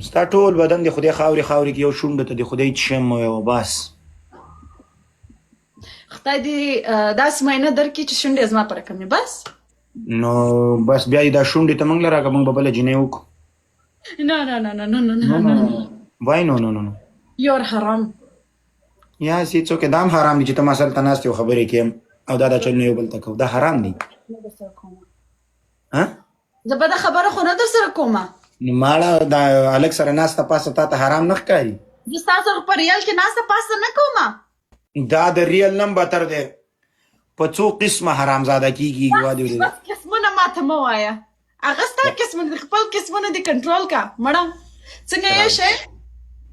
ستا ټول بدن د خدای خاورې خاورې کې یو شونډه ته د خدای چشم یو بس خدای دې داسې معاینه درکړي چې شونډې زما پر کمې بس نو بس بیا یې دا شونډې ته موږ له راکړه موږ به بله جینۍ وکړو نه نه نه نه نه نه نه وای نو نو نو یور حرام یا سي څوک دا هم حرام دي چې ته ما سره ته ناست یو خبرې کوم او دا چلونه یو بل ته کوو دا حرام دي زه به دا خبره خو نه در سره کومه نو ماړه دا هلک سره ناسته پاسته تا ته حرام نه ښکاري زه ستا سره په ریال کې ناسته پاسته نه کومه دا د ریل نم بتر دی په څو قسمه حرامزاده کېږي بس قسمونه ماته مه وایه هغه ستا قسمونه دي خپل قسمونه دي کنټرول کا مړه څنګه یې شی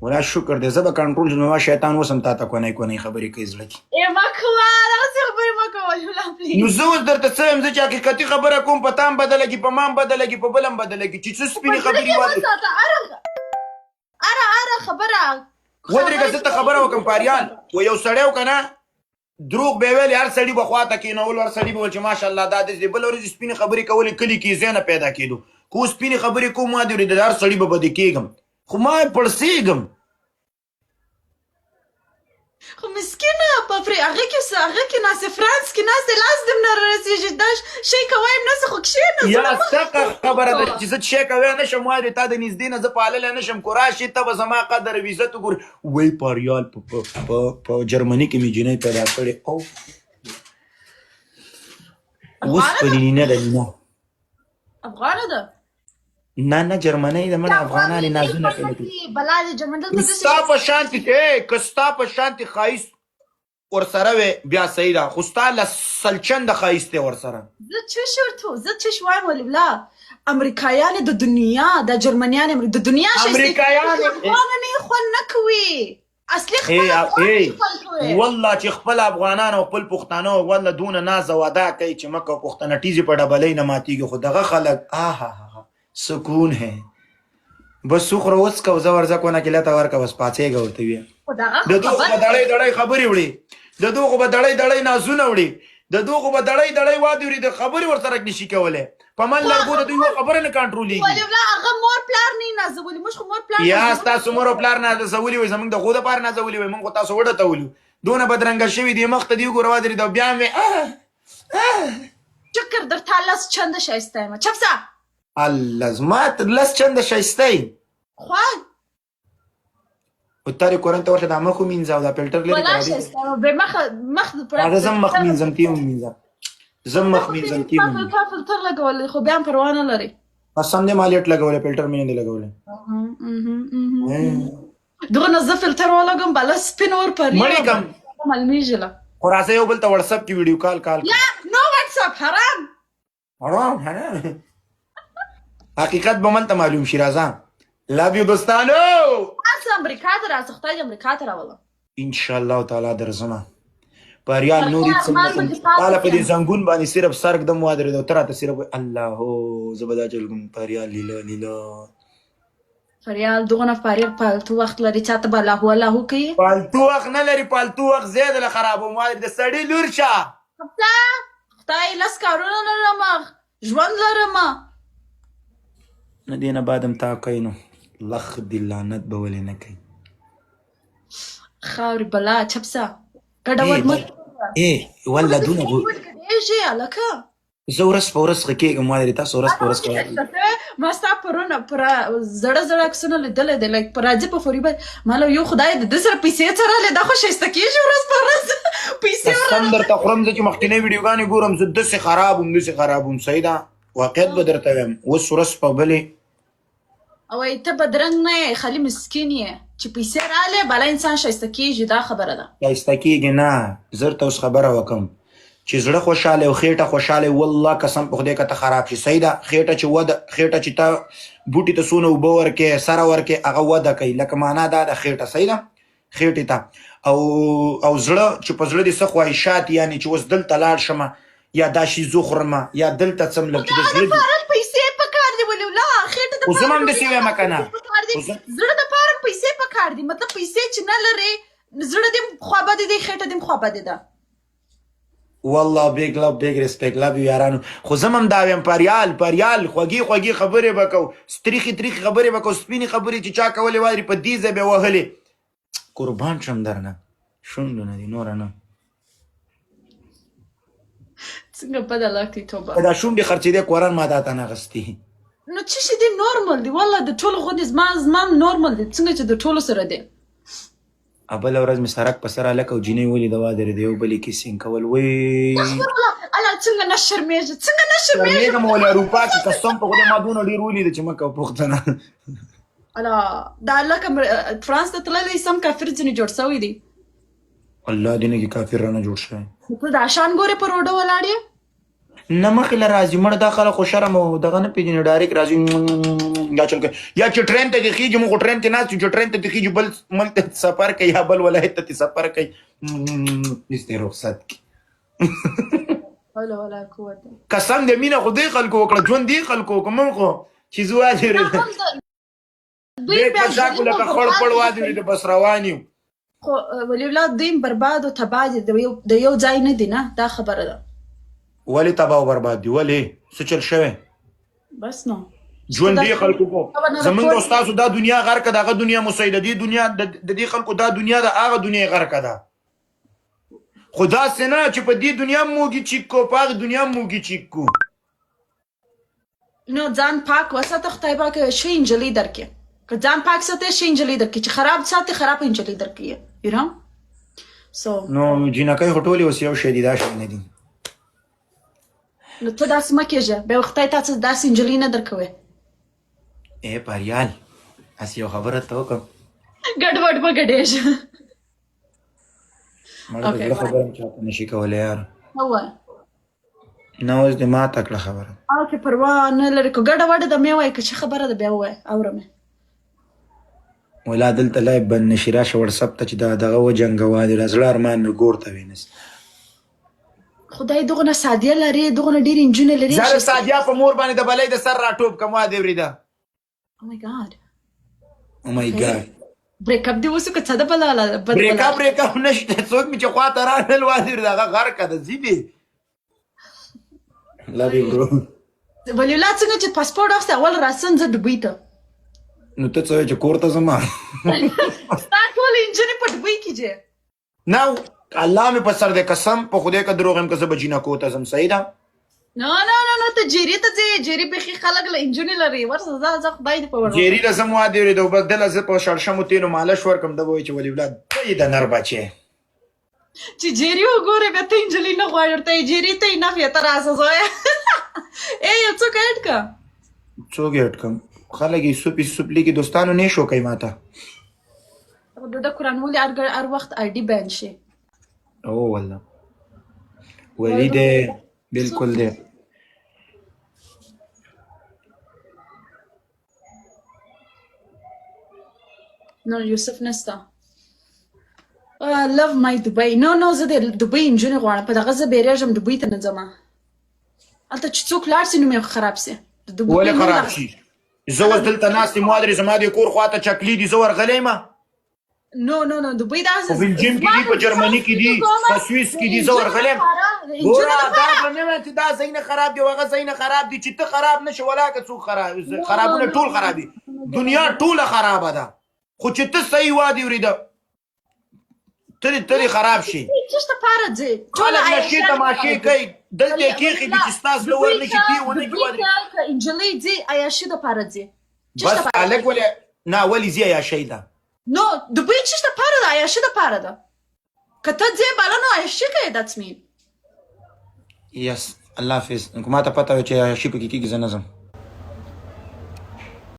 ولا شکر دی زه به کنټرول شم ما شیطان اوس هم تا ته کونی کونی خبرې کوي زړه کې مه کوه دغسې خبرې مه کوه نو زه اوس درته څه یم زه چې حقیقتي خبره کوم په تا هم بده لګي په ما هم بده لګي په بل هم بده لګي چې څه سپینې خبرې اره خبره ودرېږه زه ته خبره وکړم پاریان و یو سړی و که نه دروغ به یې ویلې هر سړي به خواته کېنول هر سړي به ویل چې ماشاءالله دا داسې دی بله ورځ سپینې خبرې کولې کلي کې ځای نه پیدا کېدو که اوس سپینې خبرې کوم ما دې اورېدل هر سړي به بدې کېږم خو ما پړسېږم خو مسکینه په هغه کې ناسې فرانس کې ناسې لاس دم نه رارسېږي دا شی کوی هم نسې خو کښېنه یا سقه خبره ده چې زه شی کوی نه شم وایې تا د نږدې نه زه پاللی نه شم کو راشي ته به زما قدر او عزت وګورې وایي پاریال په جرمني کې مې جینۍ پیدا کړې اوس په نینه ده نینه افغانه ده نه نه جرمنۍ ده مړه افغانانې نازونه کوي بلا دې جرمن دلته ستا په شانتې که ستا په شانتې ښایست ورسره وې بیا صحیح ده خو ستا له سلچنده ښایست دی ورسره زه چش وایم ولې بلا امریکایانې د دنیا د جرمنیانې د دنیا افغانانې خوند نه کوي اصلي والله چې خپل افغانان او خپل پښتانه والله دونه ناز او ادا کوي چې مکه پښتنه ټیزې په ډبلۍ نه ماتېږي خو دغه خلک سکون ہے بس سوخره وڅکه او زه ورځه کونه کې لته ورکه بس پاڅېږه ورته ویه د دوغو به دړی دړی خبرې وړي د دوغو به دړی دړی نازونه وړي د دوغو به دړی دړی وادې وړي د خبرې ورسره نشي کولی په من لرګو د دوی یوه خبره نه کنټرولېږي هغه مور پلار نه یې نازولي موږ خو مور پلار یا ستاسو مور او پلار نازولي وي زموږ د غو دپاره نازولي وي موږ خو تاسو وډتولو دونه بدرنګه شوي دي مخ ته دي وګوره ودرېد او بیا مې شکر درته لس چنده ښایسته یم چپسه الله زما لس چنده ښایسته یي خوږ اتارې کورن ته ورشه دا مخ ومینځه او دا فلټر لرې ولا ښایسته یم بې مخ هغه زه هم مخ مینځم ته یې ومینځه زه هم مخ مینځم ته یې ومینځه تا فلټر لګولی خو بیا هم پروا نه لري قسم دې ما لیټ لګولی فلټر مې نه دی لګولی دغه زه فلټر ولګم بله سپین ور پرې مړې کم معلومېږي له خو راځه یو بل ته وټساپ کې ویډیو کال نو وټساپ حرام حقیقت به من ته معلوم شي راځه لو یو دوستانو تاسو امریکا ته راځه خدای دې امریکا ته راولم انشاءالله تعالی درځمه پریال نورې څنګه تاله په دې زنګون باندې صرف سر ږدم وادرېد او ته راته صرف الله هو زه به دا چل کوم پریال لیله لیله فریال دغونه پالتو وخت لري چاته به الله الله کوي پالتو وخت نه لري پالتو وخت زیاده له خرابوم وادرې د سړي لور شه خدای لس کارونه لرم ژوند لرم نه دې نه بعد هم تا کوي نو لخ دې لعنت به ولې نه کوي خاورې بلا چپسه ګډوډ مه والله دونه ګډېږي هلکه زه ورځ په ورځ ښه کېږم وادرې تاسو ورځ په ورځ ما ستا پرونه پر زړه عکسونه لیدلی دی لایک په راځي په فوري باندې ما له یو خدای د ده سره پیسې څرلې دا خو ښایسته کېږي ورځ په ورځ پیسې قسم درته خورم زه چې مخکینۍ ویډیوګانې ګورم زه داسې خراب وم صحیح ده واقعیت به درته وایم اوس ورځ په بلې او ته بدرنګ نه یې خالي مسکین یې چې پیسې رالې بله انسان ښایسته کېږي دا خبره ده ښایسته کېږي نه زه درته اوس خبره وکړم چې زړه خوشحاله او خېټه خوشحاله والله قسم په خدای که ته خراب شي صحیح ده خېټه چې ته بوټي ته څونه اوبه ورکې سره ورکې هغه وده کوي لکه معنا دا ده خېټه صحیح ده خېټې ته او زړه چې په زړه دې څه خواهشات یعنې چې اوس دلته لاړ شمه یا دا شي زه خورمه یا دلته څم لږ چې د زړه پیسې پکار دي ولې ولا خېټه خو زه هم همداسې وایم که نه زړه دپاره پیسې پکار دي مطلب پیسې چې نه لرې زړه دې خوابدې دی خېټه دې خوابدې ده والله بیگ لو بیگ ریسپیکټ لو یارانو خو زم هم دا ویم پریال خوږې خبرې به کوو تریخې خبرې به کوو سپینې خبرې چې چا کولې واري په دې ځای به وهلې قربان شم درنه شونډونه دي نوره نه څنګه بده لګتې توبه دا شونډې خرڅېدې قرآن ما دا ته نه اخېستې نو څه شي دي نورمال دي والله د ټولو غوندې زما نورمال دي څنګه چې د ټولو سره دی بله ورځ مې سرک په سر هلکه او جینۍ ولیده وادرېده یو بلې کیسې کول وی الله څنګه نه شرمېږي شرمېږم ولې اروپا کې قسم په خدای ما دونه ډېر ولیده چې مه کوه پوښتنه الله دا هلکه فرانس ته تللی سم کافر ځینې جوړ شوی دی الله دې نه کې کافر رانه جوړ شوی ته دا شان ګورې په روډو ولاړ یې نه مخې له راځي مړه دا خلک خو شرم او دغه نه پېژني ډایرکټ راځي دا چل کوي یا چې ټرین ته دې خېږي موږ خو ټرین کې ناست یو چې ټرین ته دې خېږي بل ملک ته سفر کوي یا بل ولایت ته سفر کوي دې رخصت کړي حول ولا قوت قسم دې مینه خو دې خلکو وکړه ژوند دې خلکو وکړه موږ خو چې زه واجرېدم دې کشاکو لکه خړ پړ واجرېده بس روان یو خو ولي الله دوی برباد او تباه دي د یو ځای نه دي نه دا خبره ده ولې تباه او برباد دي ولې څه چل شوی بس نو ژوند دې خلکو کو زمونږ او ستاسو دا دنیا غرقه دغه دنیا مسیده دي دنیا د دې خلکو دا دنیا د هغه دنیا غرقه ده خدا سينه چې په دې دنیا موږي چیک کو په هغه دنیا موږي چیک کو نو ځان پاک وساته خدای پاک شي انجلي درکې که ځان پاک ساته شي انجلي درکې چې خراب ساته خراب انجلي درکې یو نو سو نو جنکای هټولې اوس یو شی دي دا شی نه دي نو ته داسې مه کېږه بیا خدای تاسو داسې انجلي نه درکوي پریال هسې یو خبره ته وکړم ګډوډ به ګډېږه مړه د زړه خبره مې چاته نشي کولی یار ووایه نه اوس دې ماته کړه خبره اوکې پروا نه لري که ګډه وډه ده مې وایه که څه خبره ده بیا ووایه اورم ولا دلته لایب بند نشي راشه وټسپ ته چې دا دغه وجنګوه دې را زړه ارمان مې ګور ته وینست خدای دغونه سادیه لري دغونه ډېرې نجونې لري زه د سادیه په مور باندې د بلۍ د سر راټوپ کم وادې ورېده او مای ګاډ او مای ګاډ بریک اپ دې وسو که څه ده بله بریک اپ نشته څوک مې چې خواته رانل وادې ورېده هغه غرقه ده ځینې لو یو برو ولي الله څنګه چې پاسپورټ واخیسته اول راسن زه ډوبۍ ته نو ته څه وایې چې کور ته ځما ستا ټولې نجونې په ډوبۍ کې ځې نه الله مې په سر دې قسم په خدای که دروغ یم که زه به جینکو ته ځم صحیح ده نه ته جیري ته ځې جیري بیخي خلک له نجونې لري ورځه زه خدای دې په ور جیري له زه مو وادې ورېده او بس دله زه په شړشمو تېلو مالش ورکړم ده به وایي چې ولي ولاد ته یې د نر بچی چې جیري وګورې بیا ته نجلۍ نه غواړې ورته یې جیري ته یې نه بیا ته راسه زویه یو څوک ایډ که څوک ایډ کړم خلک یې سوپ لیکي دوستانو نه شو کوي ماته د قرآن ولې هر وخت آی ډي بین شي او والله ولی دی بالکل دی نو یوسف نسته love my Dubai نو زه د دوبۍ نجونې غواړم په دغه زه بیریږم دوبۍ ته نه ځم هلته چې څوک لاړ سي نو مې خراب سي ولې خراب شي زه اوس دلته ناست یم وادرې زما د کور خواته چکلي دي زه ورغلی یم نو دوبۍ داسې په بلجیم کې دي په جرمني کې دي په سویس کې دي زه ورغلی یم ګوره دا به نه وایم چې دا ځای نه خراب دی او هغه ځای نه خراب دی چې ته خراب نه شې ولاکه څوک خرابونه ټول خراب دي دنیا ټوله خرابه ده خو چې ته صحیح وادې ورېده ترې خراب شي چېرته پاره ځې خلک نشې تماشې کوي دلته یې کېښې دي چې ستا زړه ورنشي کې ونه کړي وادرې که نجلۍ ځې عیاشي دپاره ځې بس هلک ولې نه ولې ځي عیاشۍ ده نو دوبۍ چېرته پاره ده عیاشي دپاره ده که ته ځې بله نو عیاشي کوې داتس مین یس الله حافظ ما ته پته وه چې عیاشي پکې کېږي زه نه ځم